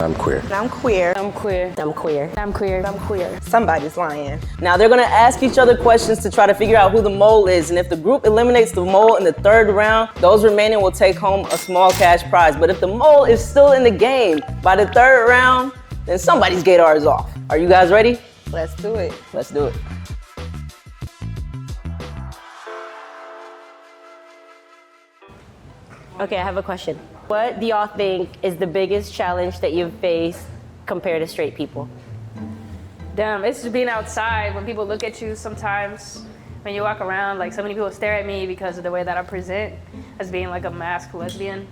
I'm queer. I'm queer. I'm queer. I'm queer. I'm queer. I'm queer. Somebody's lying. Now they're gonna ask each other questions to try to figure out who the mole is, and if the group eliminates the mole in the third round, those remaining will take home a small cash prize. But if the mole is still in the game by the third round, then somebody's gaydar is off. Are you guys ready? Let's do it. Let's do it. Okay, I have a question. What do y'all think is the biggest challenge that you've faced compared to straight people? Damn, it's just being outside when people look at you sometimes. When you walk around, like so many people stare at me because of the way that I present as being like a masked lesbian.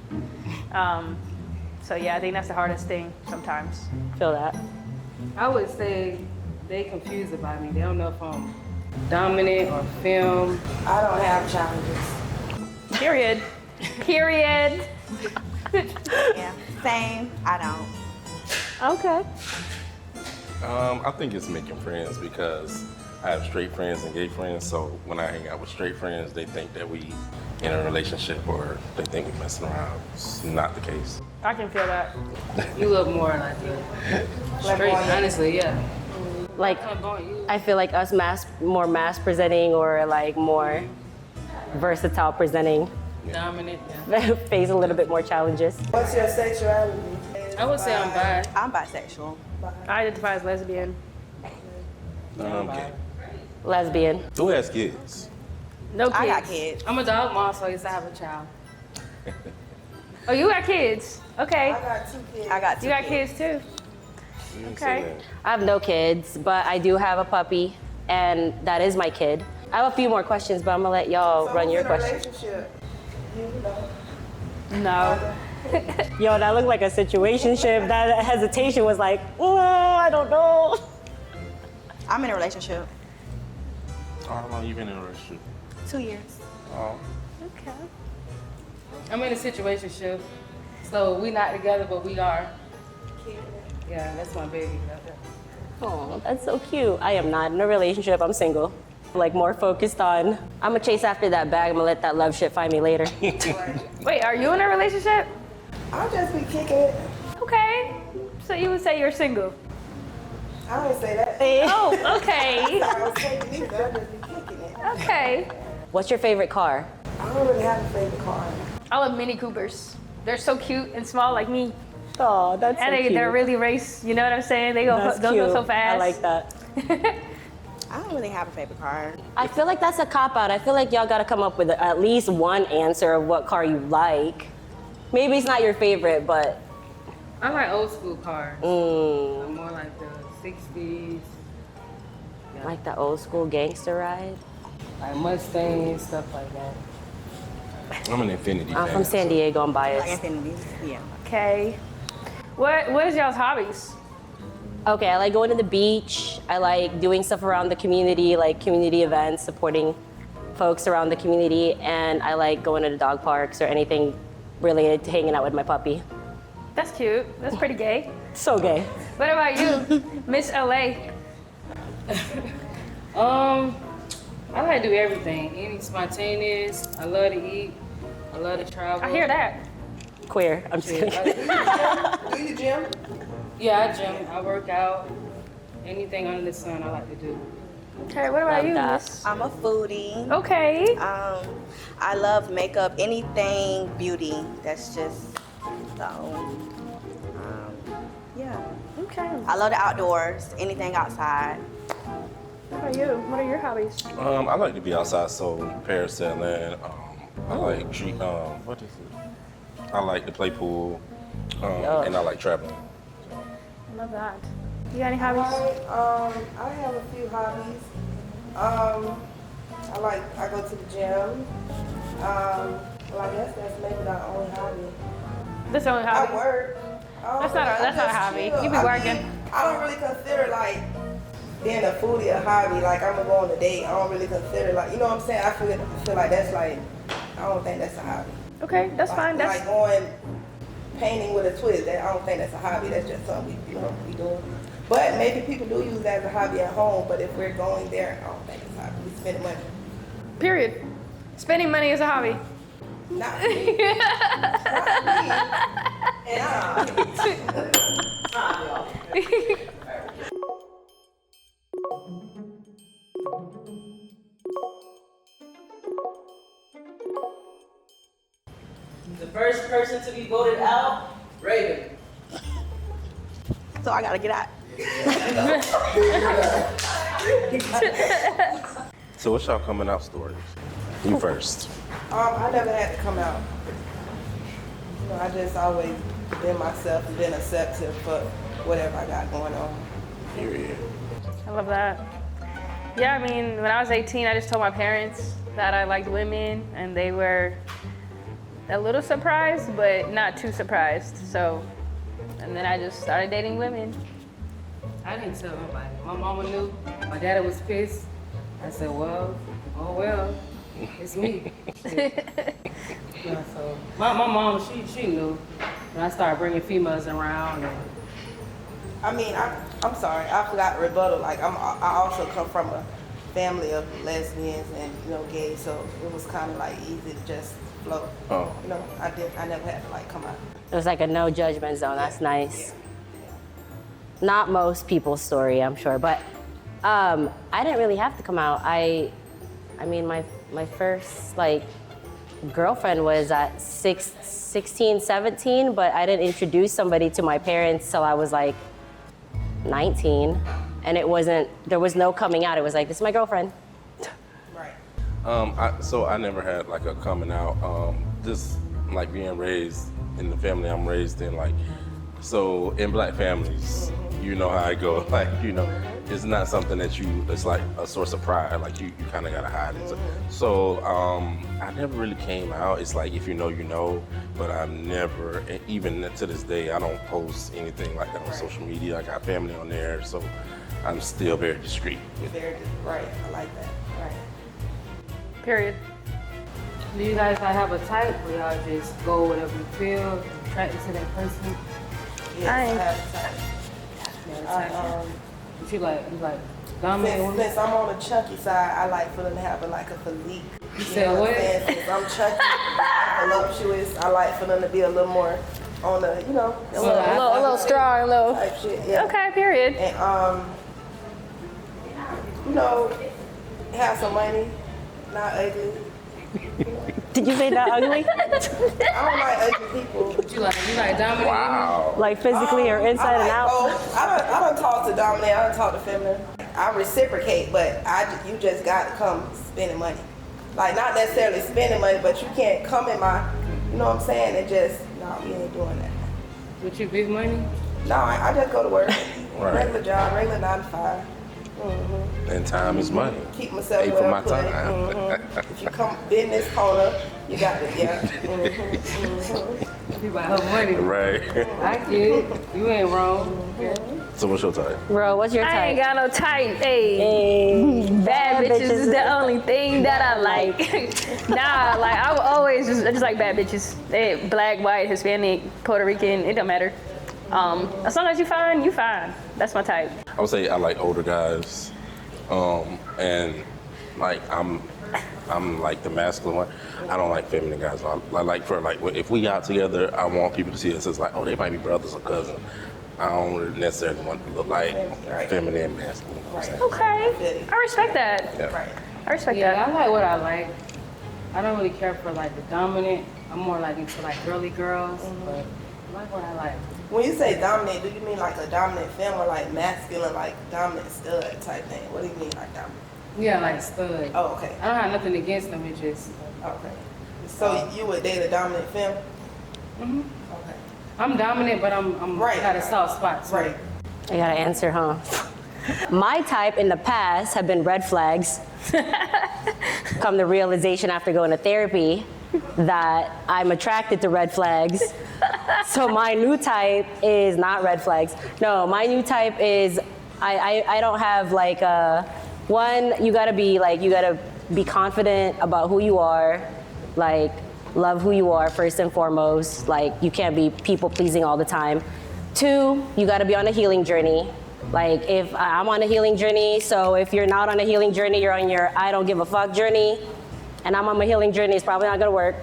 So yeah, I think that's the hardest thing sometimes. Feel that? I would say they confused about me. They don't know if I'm dominant or femme. I don't have challenges. Period. Period. Yeah, same. I don't. Okay. I think it's making friends because I have straight friends and gay friends. So when I hang out with straight friends, they think that we in a relationship or they think we're messing around. It's not the case. I can feel that. You look more like a straight, honestly, yeah. Like, I feel like us more mass presenting or like more versatile presenting Dominant, face a little bit more challenges. What's your sexuality? I would say I'm bi. I'm bisexual. I identify as lesbian. Okay. Lesbian. Who has kids? No kids. I got kids. I'm a dog mom, so I used to have a child. Oh, you got kids? Okay. I got 2 kids. I got 2 You got kids too? You didn't Okay. say that. I have no kids, but I do have a puppy, and that is my kid. I have a few more questions, but I'm gonna let y'all run your questions. Relationship. You know. No. Yo, that looked like a situationship. That hesitation was like, oh, I don't know. I'm in a relationship. How long you been in a relationship? 2 years. Oh. Okay. I'm in a situationship, so we not together, but we are. Yeah, that's my baby. Oh, that's so cute. I am not in a relationship. I'm single. Like more focused on, I'm gonna chase after that bag. I'm gonna let that love shit find me later. Wait, are you in a relationship? I'll just be kicking it. Okay. So you would say you're single? I don't say that. Oh, okay. I was taking these, I'll just be kicking it. Okay. What's your favorite car? I don't really have a favorite car. I love Mini Coopers. They're so cute and small like me. Oh, that's And so cute. they're really race, you know what I'm saying? They go That's go cute. so fast. I like that. I don't really have a favorite car. I feel like that's a cop-out. I feel like y'all gotta come up with at least one answer of what car you like. Maybe it's not your favorite, but... I like old school cars. I'm more like the 60s. Like the old school gangster ride. Like Mustangs, stuff like that. I'm an Infinity I'm fan. from San Diego, I'm Like biased. Infinity. Yeah. Okay. What is y'all's hobbies? Okay, I like going to the beach. I like doing stuff around the community, like community events, supporting folks around the community, and I like going to the dog parks or anything related to hanging out with my puppy. That's cute. That's pretty gay. So gay. What about you, Miss LA? I like to do everything. Any spontaneous. I love to eat. I love to travel. I hear that. Queer. I'm just kidding. Do you gym? Yeah, I gym. I work out. Anything under the sun, I like to do. Okay, what about Love you, that. Miss? I'm a foodie. Okay. I love makeup, anything beauty. That's just so. Yeah. Okay. I love the outdoors. Anything outside. What about you? What are your hobbies? I like to be outside, so parasailing. I like what is it? I like to play pool, and I like traveling. I love that. You got any hobbies? I have a few hobbies. I go to the gym. Well, I guess that's maybe not the only hobby. That's the only I hobby. work. That's not a hobby. You be working. I don't really consider like being a foodie a hobby. Like I'm gonna go on a date. I don't really consider like, you know what I'm saying? I feel like that's like, I don't think that's a hobby. Okay, that's fine. Like That's going painting with a twist. I don't think that's a hobby. That's just something we doing. But maybe people do use that as a hobby at home. But if we're going there, I don't think it's a hobby. We spend money. period. Spending money is a hobby. Not me. Not me. And The first person to be voted out, Raven. So I gotta get out. So what's y'all coming out stories? You first. I never had to come out. You know, I just always been myself and been accepted for whatever I got going on. Period. I love that. Yeah, I mean, when I was 18, I just told my parents that I liked women, and they were a little surprised, but not too surprised. So, and then I just started dating women. I didn't tell nobody. My mama knew. My daddy was pissed. I said, well, oh well, it's me. Yeah, so my mom, she knew. When I started bringing females around, and I mean, I'm sorry, I forgot to rebuttal. Like, I also come from a family of lesbians and, you know, gays, so it was kind of like easy to just flow. Oh. You know, I never had to like come out. It was like a no judgment zone. That's nice. Not most people's story, I'm sure, but I didn't really have to come out. I mean, my first like girlfriend was at 16, 17, but I didn't introduce somebody to my parents till I was like 19, and there was no coming out. It was like, this is my girlfriend. Right. So I never had like a coming out. Just like being raised in the family I'm raised in, like, so in black families, you know how I go. Like, you know, it's not something that it's like a source of pride. Like you kind of gotta hide it. So I never really came out. It's like, if you know, you know. But I've never, even to this day, I don't post anything like that on social media. I got family on there, so I'm still very discreet. Right, I like that. Right. Period. do you guys like have a type where y'all just go whatever you feel, attracted to that person? Yes, I have time. But you like dominant women? Since I'm on the chunky side, I like for them to have like a physique. You said know what? I'm saying? Since I'm chunky, I'm voluptuous, I like for them to be a little more on the, you know, A little strong, a little. type shit. Yeah. Okay, period. And you know, have some money, not ugly. Did you say not ugly? I don't like ugly people. You like dominant Wow. Like physically or inside I like and out? both. I don't talk to dominant. I don't talk to feminine. I reciprocate, but you just got to come spending money. Like, not necessarily spending money, but you can't come in my, you know what I'm saying, and just, no, we ain't doing that. women? With you big money? No, I just go to work. Right. Regular job, regular 9 to 5. And time is money. Keep myself Pay well for my put. time. If you come business corner, you got to, yeah. You about her money. Right. I get it. You ain't wrong. So what's your type? Bro, what's your I ain't type? got no type. Hey. Hey, Bad bitches is the only thing that I like. Nah, like I would always just like bad bitches. They black, white, Hispanic, Puerto Rican, it don't matter. As long as you fine, you fine. That's my type. I would say I like older guys, and like I'm like the masculine one. I don't like feminine guys. I like if we got together, I want people to see us as like, oh, they might be brothers or cousins. I don't necessarily want to look like feminine and masculine. Okay, I respect that. Yeah. I respect Yeah, that. I like what I like. I don't really care for like the dominant. I'm more like into like girly girls, but I like what I like. When you say dominant, do you mean like a dominant femme or like masculine, like dominant stud type thing? What do you mean like dominant? Yeah, like stud. Oh, okay. I don't have nothing against them. It just Okay. So you would date a dominant femme? Mhm. Okay. I'm dominant, but I'm Right. got a soft spot. So. Right. I gotta answer, huh? My type in the past have been red flags. Come to realization after going to therapy that I'm attracted to red flags. So my new type is not red flags. No, my new type is I don't have like one, you gotta be confident about who you are, like love who you are first and foremost. Like you can't be people pleasing all the time. 2, you gotta be on a healing journey. Like if I'm on a healing journey, so if you're not on a healing journey, you're on your I don't give a fuck journey, and I'm on my healing journey, it's probably not gonna work.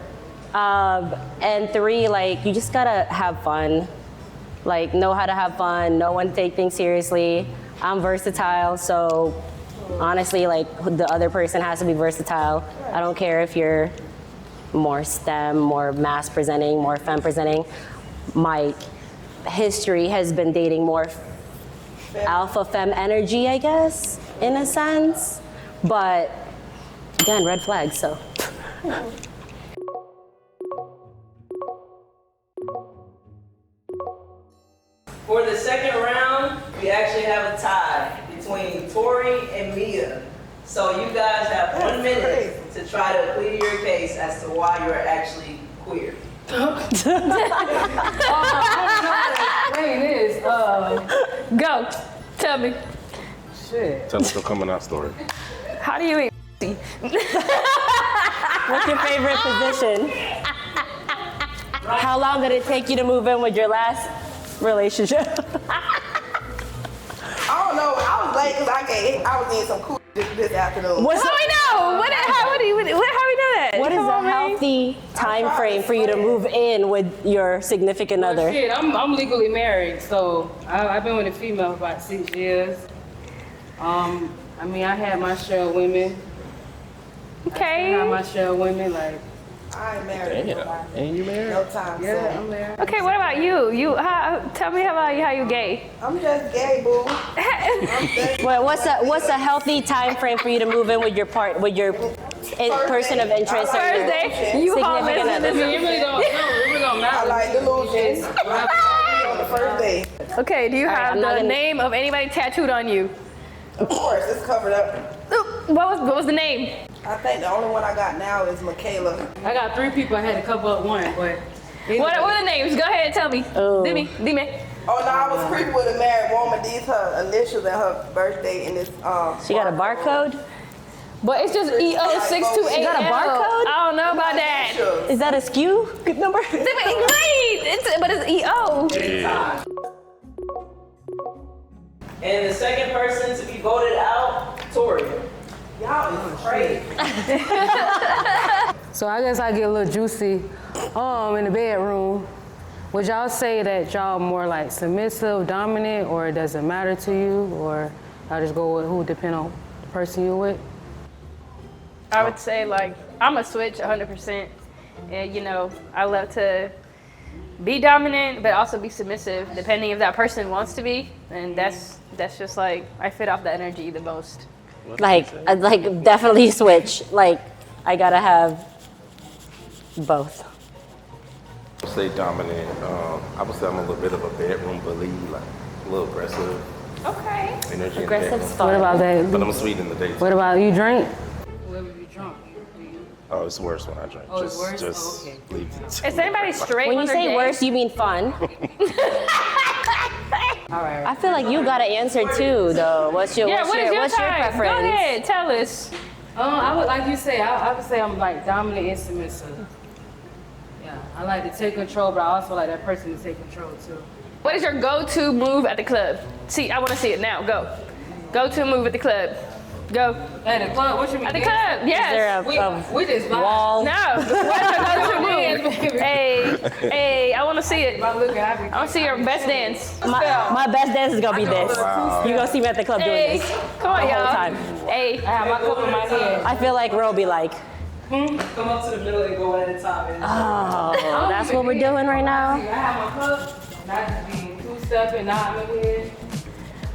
And 3, like you just gotta have fun. like know how to have fun, know when to take things seriously. I'm versatile, so honestly, like the other person has to be versatile. I don't care if you're more STEM, more mass presenting, more femme presenting. My history has been dating more alpha femme energy, I guess, in a sense. But again, red flags, so. For the second round, we actually have a tie between Tori and Mia. So you guys have 1 minute to try to plead your case as to why you're actually queer. Go. Tell me. Shit. Tell us the coming out story. How do you eat? What's your favorite position? How long did it take you to move in with your last relationship? I don't know. I was late because I was in some cool this afternoon. What's How we know? How we know that? What is Come a on, man. healthy time frame for you to move in with your significant other? Shit, I'm legally married, so I've been with a female for about 6 years. I mean, I had my share of women. I had Okay. my share of women, like, I ain't married. Damn. Ain't you married? No time. yeah, So. I'm married. Okay, what about you? Tell me about you, how you gay? I'm just gay, boo. Well, what's a healthy time frame for you to move in with your person of interest or your Thursday, you significant homeless. other? It really don't I matter. like delusions. On the first day. Okay, do you right, have I'm not the gonna- name of anybody tattooed on you? Of course, it's covered up. What was the name? I think the only one I got now is Michaela. I got 3 people. I had to cover up one, but What are the names? Go ahead, tell me. Oh. Dime. Oh no, I was creeping with a married woman. These her initials and her birthday and this She got a barcode? But it's just EO628. You got a barcode? I don't know about that. initials. Is that a SKU number? Right, but it's EO. Yeah. And the second person to be voted out, Tori. Y'all is crazy. So I guess I get a little juicy in the bedroom. Would y'all say that y'all more like submissive, dominant, or it doesn't matter to you, or y'all just go with who depend on the person you're with? I would say like I'm a switch 100%, and I love to be dominant, but also be submissive, depending if that person wants to be, and that's just like I fit off the energy the most. Like definitely switch. Like, I gotta have both. Say dominant. I would say I'm a little bit of a bedroom bully, like a little aggressive Okay. energy. in Aggressive the bedroom. What about that? But I'm sweet in the daytime. What about you drink? Whoever you drunk, you Oh, it's worse when I drink. Oh, it's worse? Just Oh, okay. leave it. Is anybody straight When you they're say gay? worse, you mean fun. all right. I feel like you gotta answer too, though. What's your Yeah, what is your what's your type? preference? Go ahead, tell us. I would, like you say, I would say I'm like dominant and submissive. Yeah, I like to take control, but I also like that person to take control too. What is your go-to move at the club? See, I want to see it now. Go. Go-to move at the club. Go. At the club, what you mean? At the club, Is there yes. a We just vibe. wall? No. What's your go-to move? Hey, I want to see it. I I look happy. want to see your best dance. My best dance is gonna be this. Wow. You gonna see me at the club doing Hey, this come on, the whole y'all. time. Hey. I have my cup in my hand. I feel like Ro be like, Come up to the middle and go one at a time. oh, that's what we're doing right I now. have my cup, not just being two-stepping, not in the head.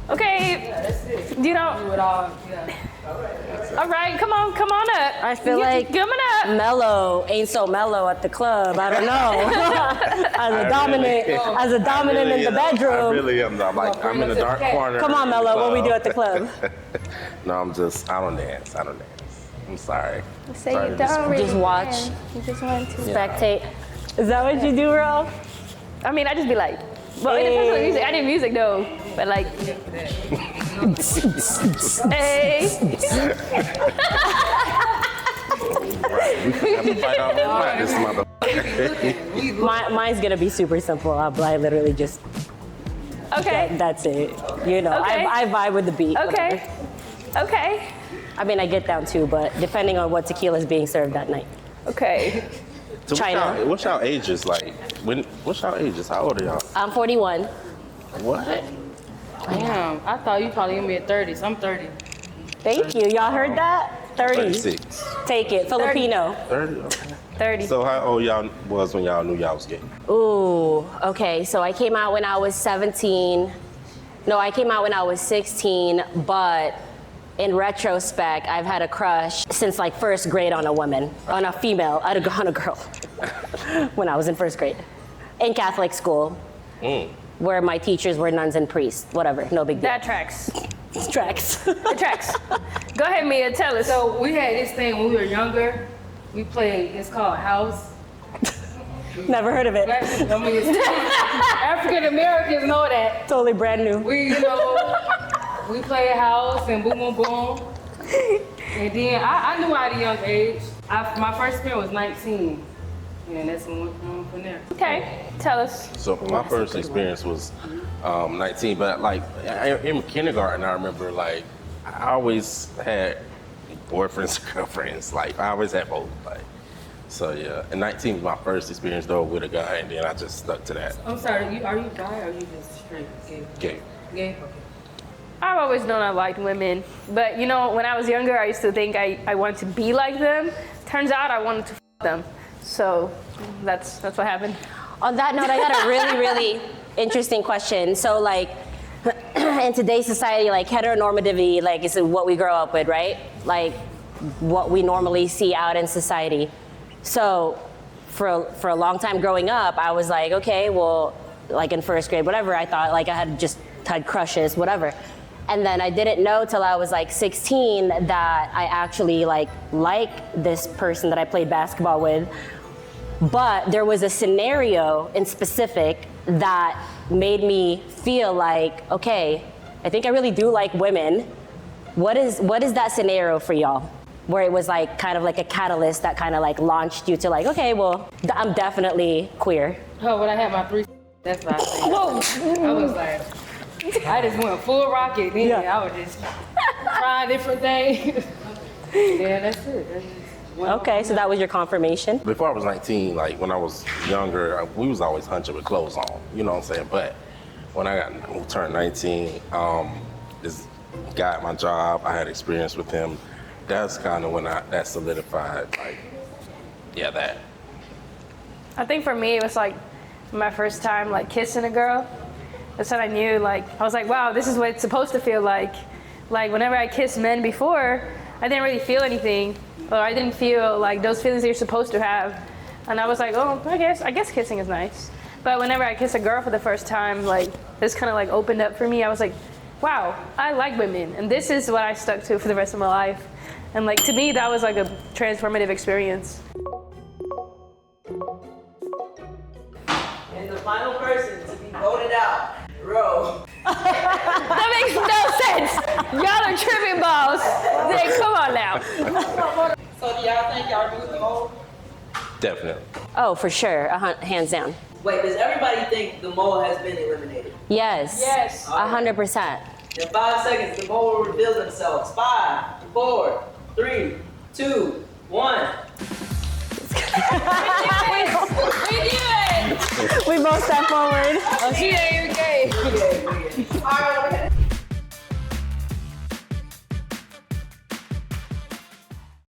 Okay. That's it. You know. Do it all, yeah. All right. Come on up. I feel like coming up. mellow ain't so mellow at the club. I don't know. as a dominant in the I bedroom. really am. I'm like, I'm in a dark corner. Come on, in the Mello. What we club. do at the club? No, I don't dance. I'm sorry. Say Sorry you to don't really Just watch. dance. You just want to. Spectate. Is that what you do, Ro? I mean, I just be like, well, it depends on the music. I did music though, but like, hey. We can have a fight off this motherfucker. Mine's gonna be super simple. I literally just Okay. that's it. You know, Okay. I vibe with the beat. Okay. Okay. I mean, I get down too, but depending on what tequila is being served that night. Okay. So China. What's y'all ages like? What's y'all ages? How old are y'all? I'm 41. What? Damn, I thought you probably in mid-30s. I'm 30. Thank you. Y'all heard that? 30. 36. Take it. Filipino. 30? Okay. 30. So how old y'all was when y'all knew y'all was gay? Ooh, okay. So I came out when I was 17. No, I came out when I was 16, but in retrospect, I've had a crush since like first grade on a woman, on a female, on a girl, when I was in first grade, in Catholic school, where my teachers were nuns and priests, whatever, no big deal. That tracks. Tracks. It tracks. Go ahead, Mia, tell us. So we had this thing when we were younger. We played, it's called house. Never heard of it. I mean, African Americans know that. Totally brand new. We played house and boom, boom, boom. And then I knew at a young age. My first experience was 19. And that's when we went from there. Okay, tell us. So my first experience was 19, but like in kindergarten, I remember like I always had boyfriends and girlfriends. Like I always had both. Like so yeah. And 19 was my first experience though with a guy, and then I just stuck to that. I'm sorry, are you bi or are you just straight gay? Gay. Gay? Okay. I've always known I liked women, but you know, when I was younger, I used to think I wanted to be like them. Turns out I wanted to f them. So that's what happened. On that note, I got a really, really interesting question. So like, in today's society, like heteronormativity, like is what we grow up with, right? Like what we normally see out in society. So for a long time growing up, I was like, okay, well, like in first grade, whatever, I thought like I had crushes, whatever. And then I didn't know till I was like 16 that I actually like this person that I played basketball with. But there was a scenario in specific that made me feel like, okay, I think I really do like women. What is that scenario for y'all? Where it was like kind of like a catalyst that kind of like launched you to like, okay, well, I'm definitely queer. Oh, when I had my 3, that's what I said. Whoa! I was like, I just went full rocket. Then Yeah. I was just trying different things. Yeah, that's it. Okay, so that was your confirmation. Before I was 19, like when I was younger, we was always hunching with clothes on. You know what I'm saying? But when I turned 19, this guy at my job, I had experience with him. That's kind of when that solidified, like, yeah, that. I think for me, it was like my first time like kissing a girl. That's when I knew, like, I was like, wow, this is what it's supposed to feel like. Like whenever I kissed men before, I didn't really feel anything. Or I didn't feel like those feelings that you're supposed to have. And I was like, oh, I guess kissing is nice. But whenever I kissed a girl for the first time, like this kind of like opened up for me. I was like, wow, I like women. And this is what I stuck to for the rest of my life. And like to me, that was like a transformative experience. And the final person to be voted out, Ro. That makes no sense. Y'all are tripping balls. Hey, come on now. So do y'all think y'all removed the mole? Definitely. Oh, for sure, hands down. Wait, does everybody think the mole has been eliminated? Yes. Yes. 100%. In 5 seconds, the mole will reveal themselves. 5, 4, 3, 2, 1. We do it. We both step forward. Oh, she ain't